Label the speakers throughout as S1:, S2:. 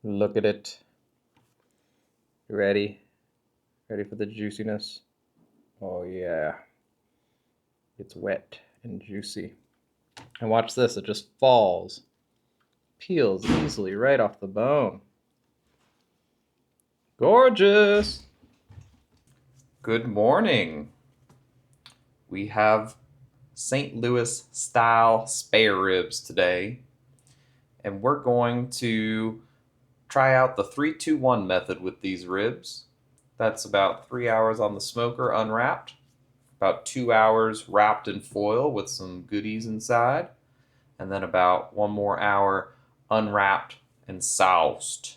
S1: Look at it. You ready? Ready for the juiciness? Oh yeah. It's wet and juicy. And watch this, it just falls. Peels easily right off the bone. Gorgeous! Good morning. We have St. Louis style spare ribs today. And we're going to try out the 3-2-1 method with these ribs. That's about 3 hours on the smoker unwrapped, about 2 hours wrapped in foil with some goodies inside, and then about 1 more hour unwrapped and soused.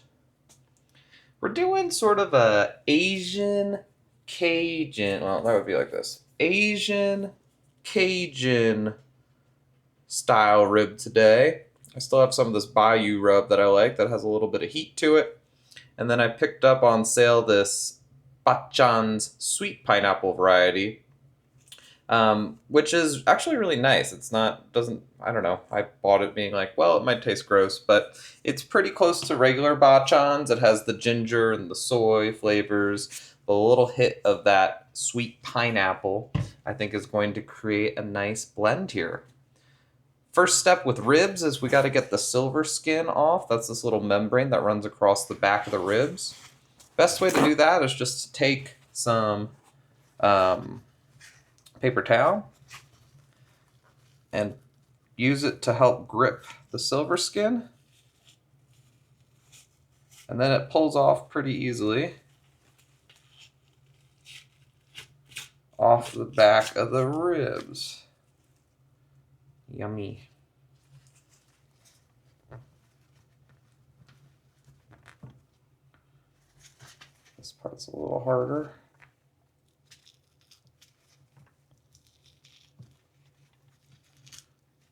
S1: We're doing sort of a Asian Cajun, well, that would be like this, Asian Cajun style rib today. I still have some of this Bayou rub that I like that has a little bit of heat to it. And then I picked up on sale this Bachan's sweet pineapple variety, which is actually really nice. It's not, doesn't, I don't know. I bought it being like, well, it might taste gross, but it's pretty close to regular Bachan's. It has the ginger and the soy flavors. A little hit of that sweet pineapple, I think, is going to create a nice blend here. First step with ribs is we got to get the silver skin off. That's this little membrane that runs across the back of the ribs. Best way to do that is just to take some paper towel and use it to help grip the silver skin. And then it pulls off pretty easily off the back of the ribs. Yummy. This part's a little harder.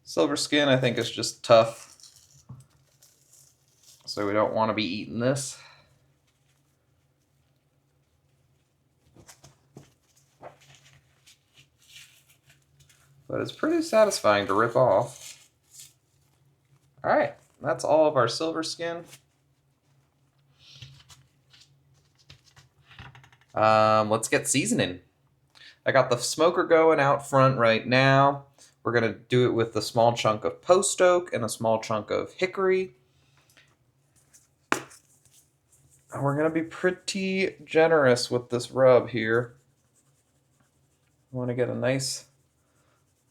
S1: Silver skin, I think, is just tough, so we don't want to be eating this. But it's pretty satisfying to rip off. Alright, that's all of our silver skin. Let's get seasoning. I got the smoker going out front right now. We're going to do it with a small chunk of post oak and a small chunk of hickory. We're going to be pretty generous with this rub here. I want to get a nice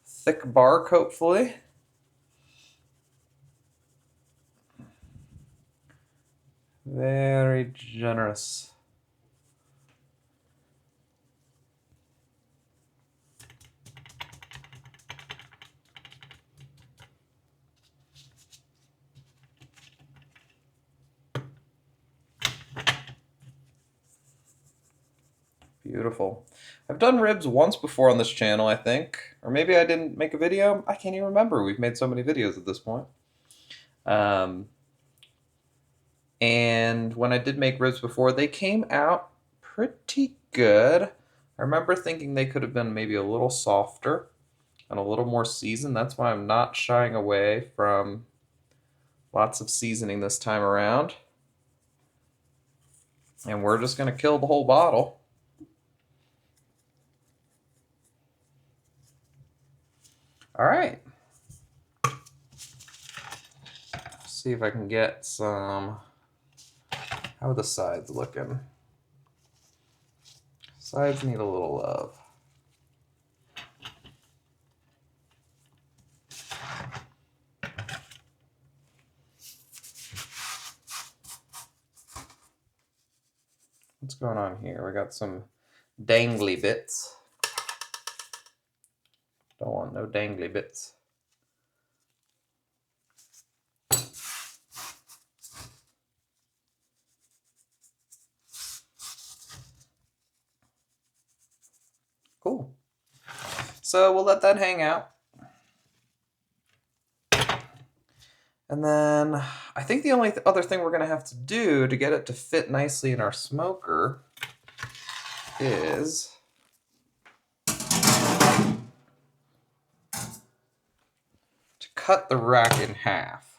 S1: thick bark, hopefully. Very generous. Beautiful. I've done ribs once before on this channel, I think. Or maybe I didn't make a video. I can't even remember. We've made so many videos at this point. And when I did make ribs before, they came out pretty good. I remember thinking they could have been maybe a little softer and a little more seasoned. That's why I'm not shying away from lots of seasoning this time around. And we're just going to kill the whole bottle. All right. See if I can get some. How are the sides looking? Sides need a little love. What's going on here? We got some dangly bits. Don't want no dangly bits. Cool. So we'll let that hang out. And then I think the only other thing we're going to have to do to get it to fit nicely in our smoker is to cut the rack in half.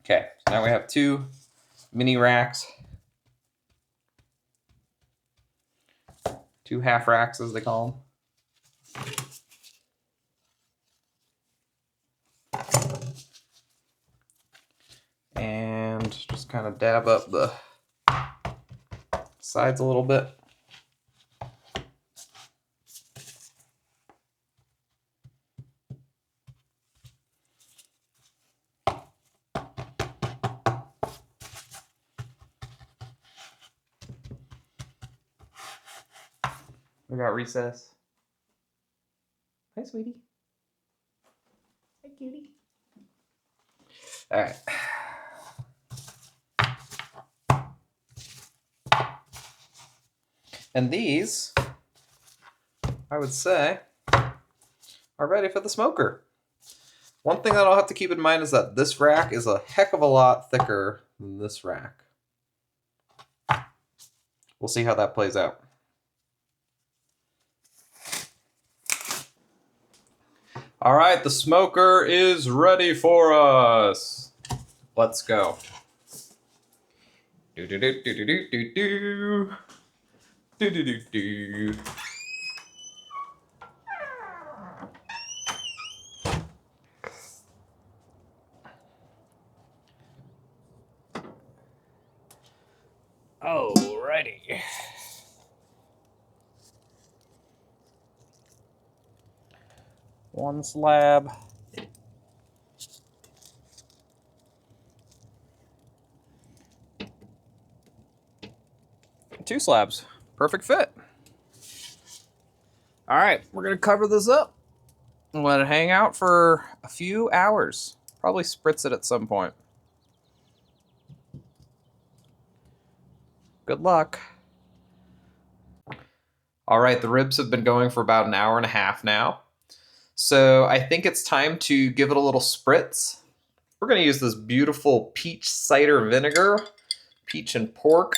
S1: Okay, so now we have 2 mini racks. 2 half racks, as they call them. And just kind of dab up the sides a little bit. We got recess. Hi, sweetie. Hi, cutie. All right. And these, I would say, are ready for the smoker. One thing that I'll have to keep in mind is that this rack is a heck of a lot thicker than this rack. We'll see how that plays out. All right, the smoker is ready for us. Let's go. Do do do do do do do do do do do. Alrighty. One slab. Two slabs. Perfect fit. All right, we're gonna cover this up and let it hang out for a few hours. Probably spritz it at some point. Good luck. All right, the ribs have been going for about an hour and a half now. So I think it's time to give it a little spritz. We're gonna use this beautiful peach cider vinegar. Peach and pork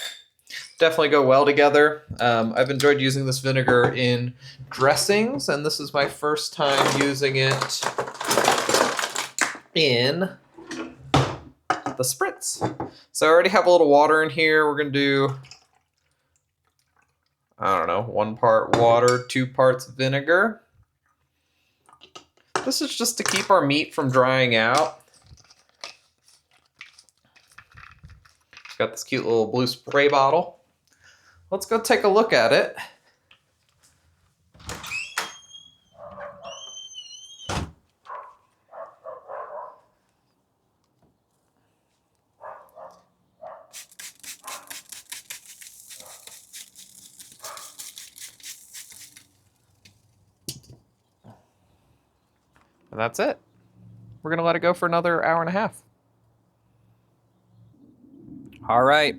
S1: definitely go well together. I've enjoyed using this vinegar in dressings, and this is my first time using it in the spritz. So I already have a little water in here. We're gonna do, I don't know, 1 part water, 2 parts vinegar. This is just to keep our meat from drying out. It's got this cute little blue spray bottle. Let's go take a look at it. And that's it. We're gonna let it go for another hour and a half. All right,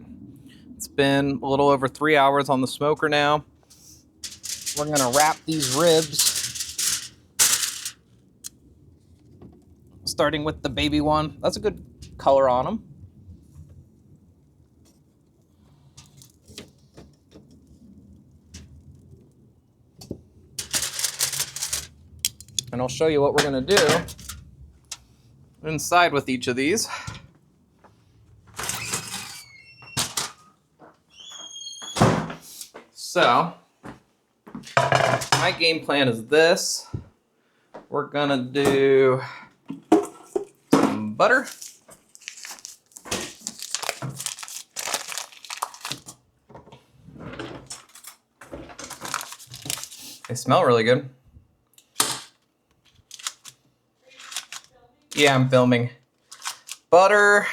S1: it's been a little over 3 hours on the smoker now. We're gonna wrap these ribs, starting with the baby one. That's a good color on them. And I'll show you what we're gonna do inside with each of these. So, my game plan is this. We're gonna do some butter. They smell really good. Yeah, I'm filming. Butter.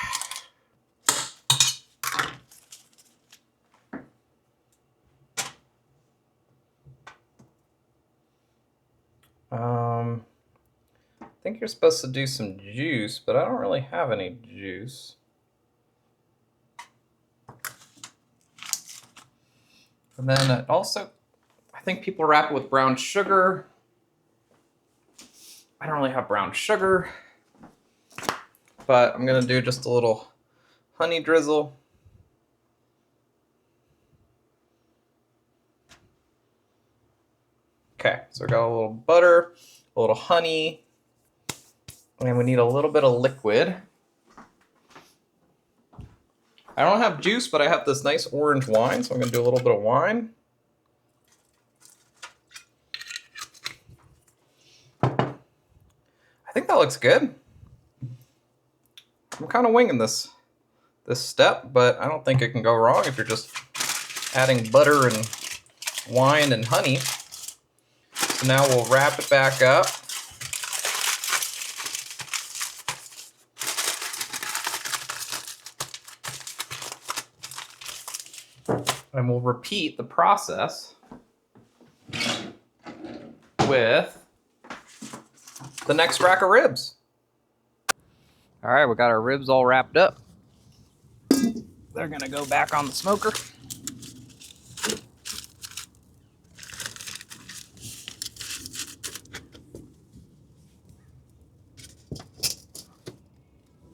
S1: I think you're supposed to do some juice, but I don't really have any juice. And then also, I think people wrap it with brown sugar. I don't really have brown sugar, but I'm gonna do just a little honey drizzle. Okay, so we got a little butter, a little honey, and we need a little bit of liquid. I don't have juice, but I have this nice orange wine, so I'm gonna do a little bit of wine. I think that looks good. I'm kind of winging this step, but I don't think it can go wrong if you're just adding butter and wine and honey. So now we'll wrap it back up. And we'll repeat the process with the next rack of ribs. All right, we got our ribs all wrapped up. They're gonna go back on the smoker.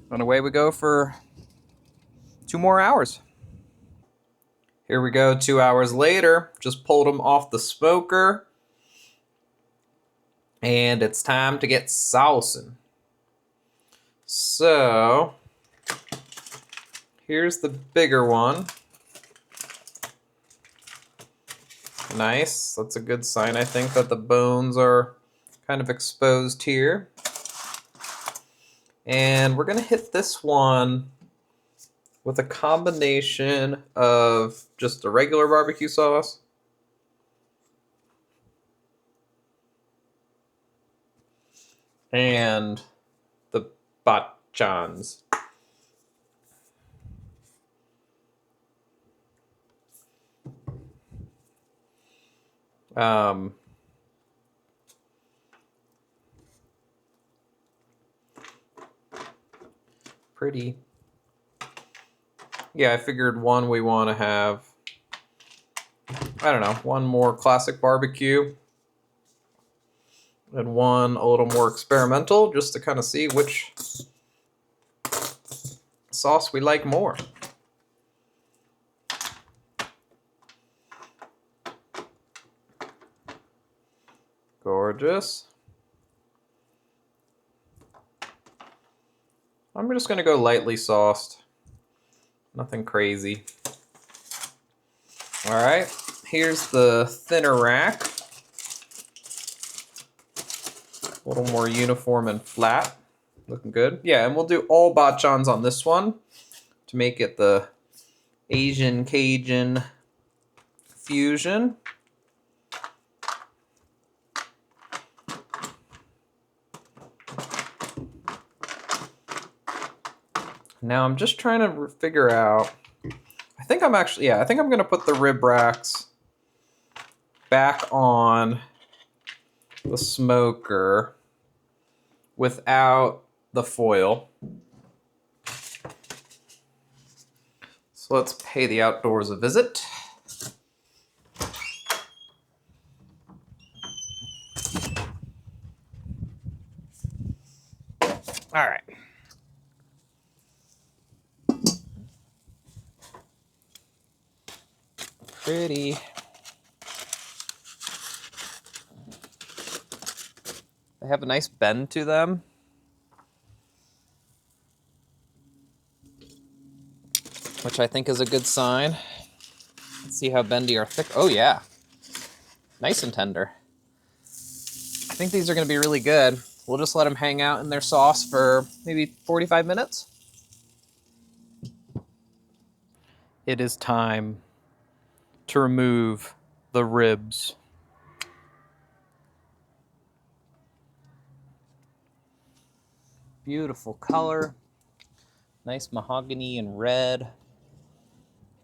S1: And away we go for 2 more hours. Here we go, 2 hours later. Just pulled them off the smoker. And it's time to get saucing. So, here's the bigger one. Nice, that's a good sign, I think, that the bones are kind of exposed here. And we're gonna hit this one with a combination of just a regular barbecue sauce and the bachans. Pretty. Yeah, I figured one we want to have, I don't know, one more classic barbecue and one a little more experimental, just to kind of see which sauce we like more. Gorgeous. I'm just going to go lightly sauced. Nothing crazy. All right, here's the thinner rack. A little more uniform and flat. Looking good. Yeah, and we'll do all bachans on this one to make it the Asian Cajun fusion. Now I'm just trying to figure out, I think I'm going to put the rib racks back on the smoker without the foil. So let's pay the outdoors a visit. All right. Pretty. They have a nice bend to them. Which I think is a good sign. Let's see how bendy or thick. Oh yeah. Nice and tender. I think these are going to be really good. We'll just let them hang out in their sauce for maybe 45 minutes. It is time to remove the ribs. Beautiful color. Nice mahogany and red.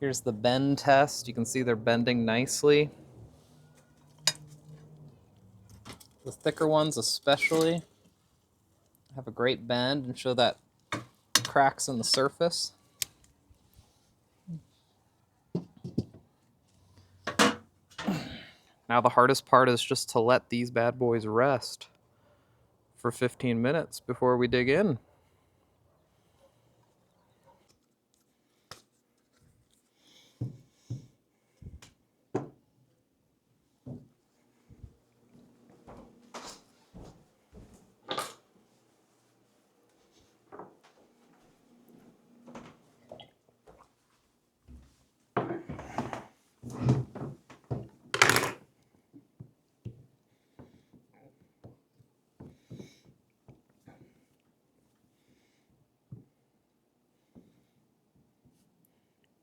S1: Here's the bend test. You can see they're bending nicely. The thicker ones especially have a great bend and show that cracks in the surface. Now the hardest part is just to let these bad boys rest for 15 minutes before we dig in.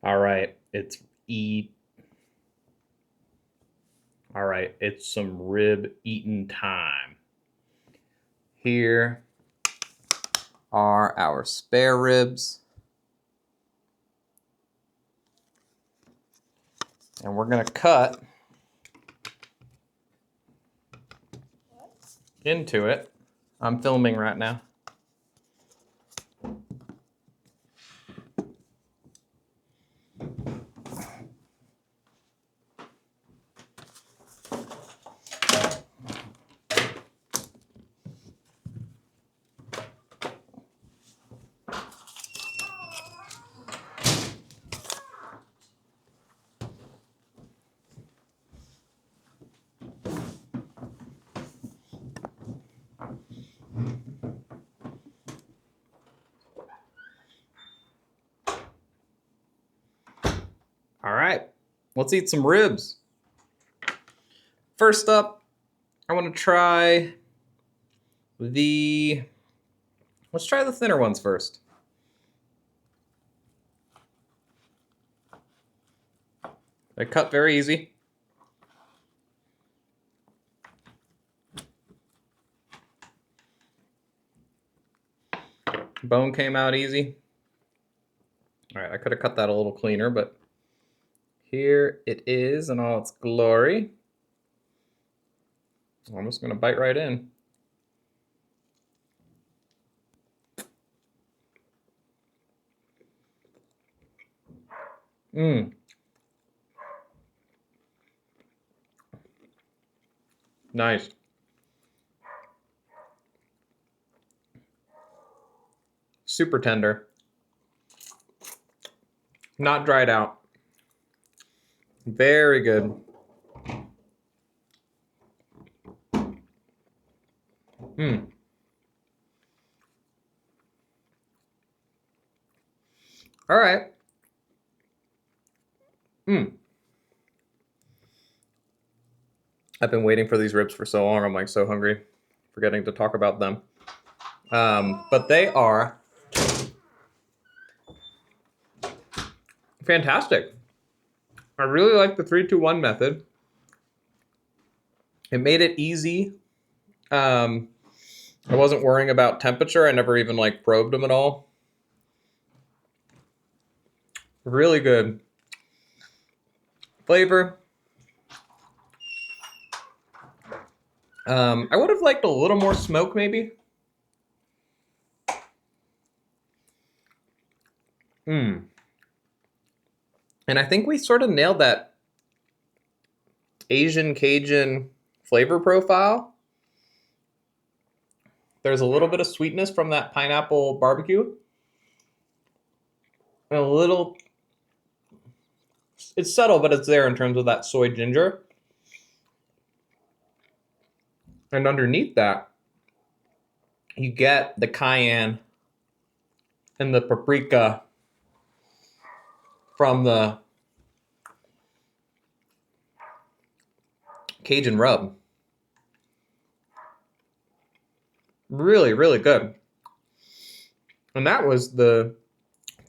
S1: All right, All right, it's some rib eating time. Here are our spare ribs. And we're gonna cut into it. I'm filming right now. All right, let's eat some ribs. First up, I want to try let's try the thinner ones first. They cut very easy. Bone came out easy. All right, I could have cut that a little cleaner, but here it is in all its glory. I'm just gonna bite right in. Nice. Super tender. Not dried out. Very good. All right. I've been waiting for these ribs for so long. I'm like so hungry, forgetting to talk about them. But they are fantastic. I really like the 3-2-1 method. It made it easy. I wasn't worrying about temperature. I never even like probed them at all. Really good flavor. I would have liked a little more smoke maybe. And I think we sort of nailed that Asian Cajun flavor profile. There's a little bit of sweetness from that pineapple barbecue. And a little, it's subtle, but it's there in terms of that soy ginger. And underneath that, you get the cayenne and the paprika from the Cajun rub. Really, really good. And that was the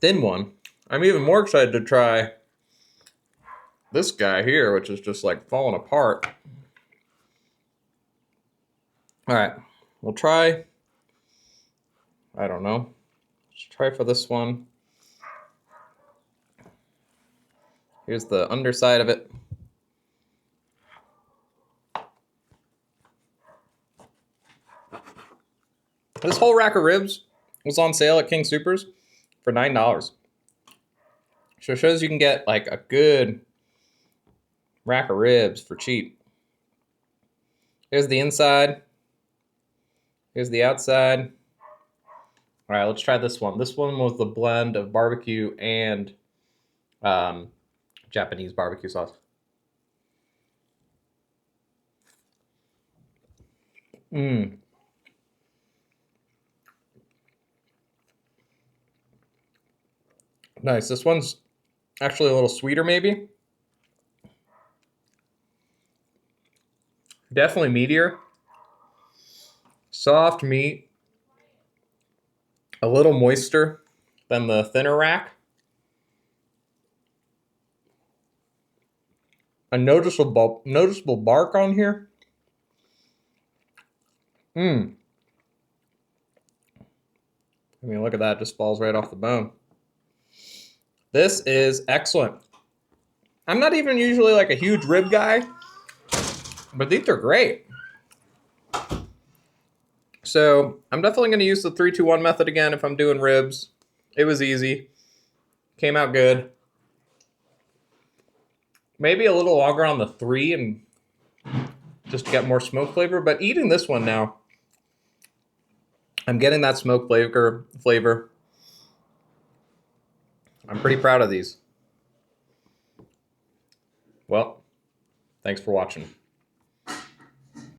S1: thin one. I'm even more excited to try this guy here, which is just like falling apart. All right, we'll try, I don't know. Let's try for this one. Here's the underside of it. This whole rack of ribs was on sale at King Soopers for $9. So it shows you can get like a good rack of ribs for cheap. Here's the inside. Here's the outside. All right, let's try this one. This one was the blend of barbecue and Japanese barbecue sauce. Nice. This one's actually a little sweeter, maybe. Definitely meatier. Soft meat. A little moister than the thinner rack. a noticeable bark on here. I mean, look at that. It just falls right off the bone. This is excellent. I'm not even usually like a huge rib guy, but these are great. So I'm definitely going to use the 3-2-1 method again if I'm doing ribs. It was easy. Came out good. Maybe a little longer on the 3 and just to get more smoke flavor. But eating this one now, I'm getting that smoke flavor. I'm pretty proud of these. Well, thanks for watching.